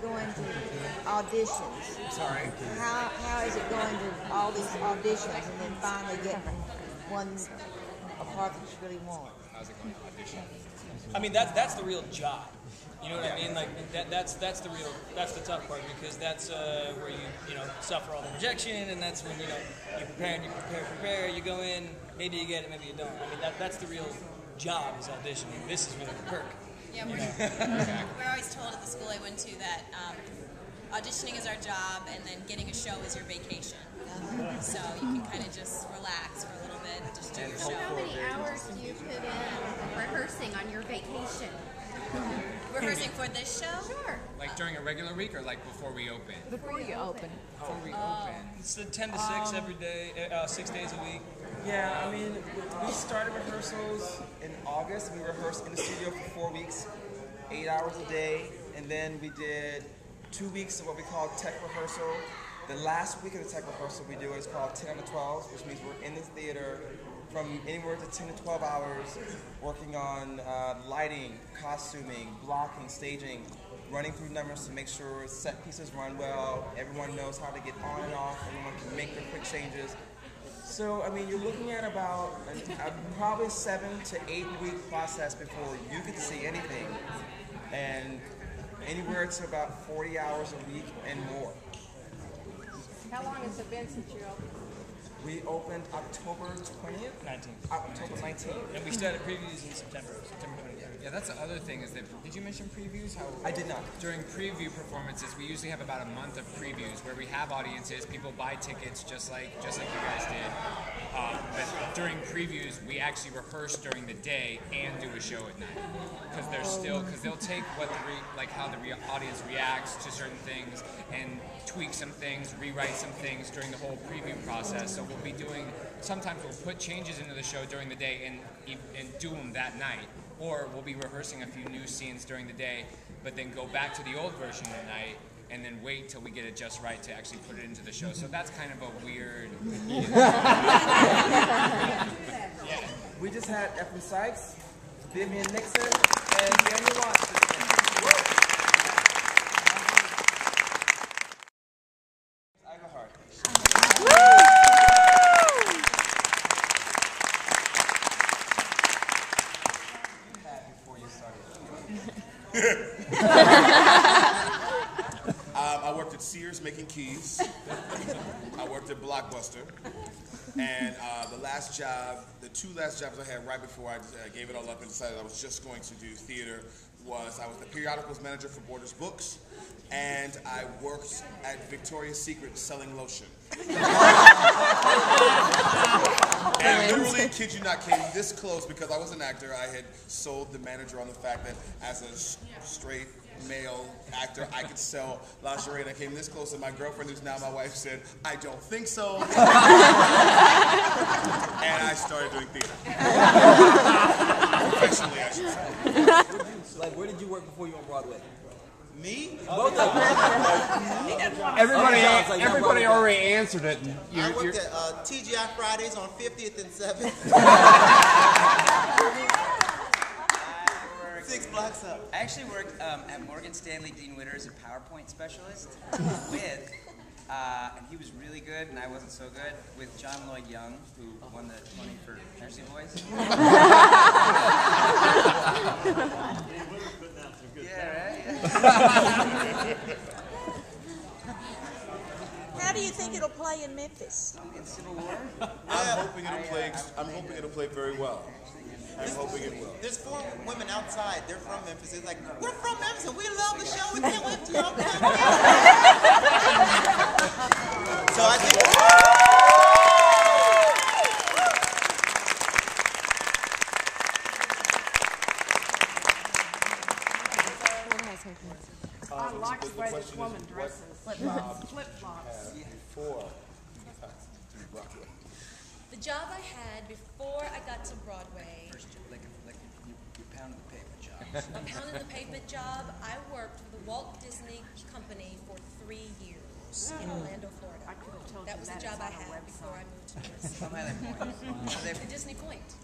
going to auditions? Sorry. How is it going to all these auditions and then finally getting one a part that you really want? How's it going to audition? I mean, that's the real job. You know what I mean? Like that's the tough part, because that's where you suffer all the rejection, and that's when you prepare, you go in, maybe you get it, maybe you don't. I mean that's the real job, is auditioning. This is really the perk. Yeah, we're always told at the school I went to that auditioning is our job, and then getting a show is your vacation. So you can kind of just relax for a little bit, just do your show. How many hours do you put in rehearsing on your vacation? Rehearsing for this show? Sure. Like during a regular week, or like before we open? Before you open. Before we open. It's 10 to 6 every day, 6 days a week. Yeah, I mean, we started rehearsals in August. We rehearsed in the studio for 4 weeks, 8 hours a day, and then we did 2 weeks of what we call tech rehearsal. The last week of the tech rehearsal we do is called 10 on the 12s, which means we're in the theater from anywhere to 10 to 12 hours, working on lighting, costuming, blocking, staging, running through numbers to make sure set pieces run well, everyone knows how to get on and off, everyone can make their quick changes. So, I mean, you're looking at about probably 7 to 8 week process before you get to see anything, and anywhere to about 40 hours a week and more. How long has it been since you opened? We opened October 20th? 19th. October 19th. And we started previews in September 23rd. Yeah, that's the other thing, is that, did you mention previews? I did not. During preview performances, we usually have about a month of previews where we have audiences, people buy tickets just like you guys did. But during previews, we actually rehearse during the day and do a show at night. Because they'll take how the audience reacts to certain things and tweak some things, rewrite some things during the whole preview process. So we'll be doing, sometimes we'll put changes into the show during the day and do them that night. Or we'll be rehearsing a few new scenes during the day, but then go back to the old version at night, and then wait till we get it just right to actually put it into the show. So that's kind of a weird... Yeah. We just had Ephraim Sykes, Vivian Nixon, and Daniel Watson. I worked at Sears making keys. I worked at Blockbuster. And the two last jobs I had right before I gave it all up and decided I was just going to do theater was I was the periodicals manager for Borders Books, and I worked at Victoria's Secret selling lotion. And literally, kid you not, came this close because I was an actor. I had sold the manager on the fact that as a straight male actor, I could sell lingerie, and I came this close, and my girlfriend, who's now my wife, said, "I don't think so." And I started doing theater. Professionally, I should say. Like, where did you work before you were on Broadway? Me? Everybody already answered it. I worked at TGI Fridays on 50th and 7th. 6 blocks up. I actually worked at Morgan Stanley Dean Witter as a PowerPoint specialist with, and he was really good and I wasn't so good, with John Lloyd Young, who won the Tony for Jersey Boys. Yeah, right? How do you think it'll play in Memphis? In Civil War? I'm hoping it'll play very well. I'm hoping it will. There's 4 women outside. They're from Memphis. They're like, we're from Memphis and we love the show. We can't wait to y'all come. So I think... I like the way this woman dresses. Flip-flops. Before The job I had before I got to Broadway, You pounded the pavement job. a pound in the pavement job, I worked for the Walt Disney Company for 3 years in Orlando, Florida. That was the job I had before I moved to New York. From Highland Point. The Disney Point.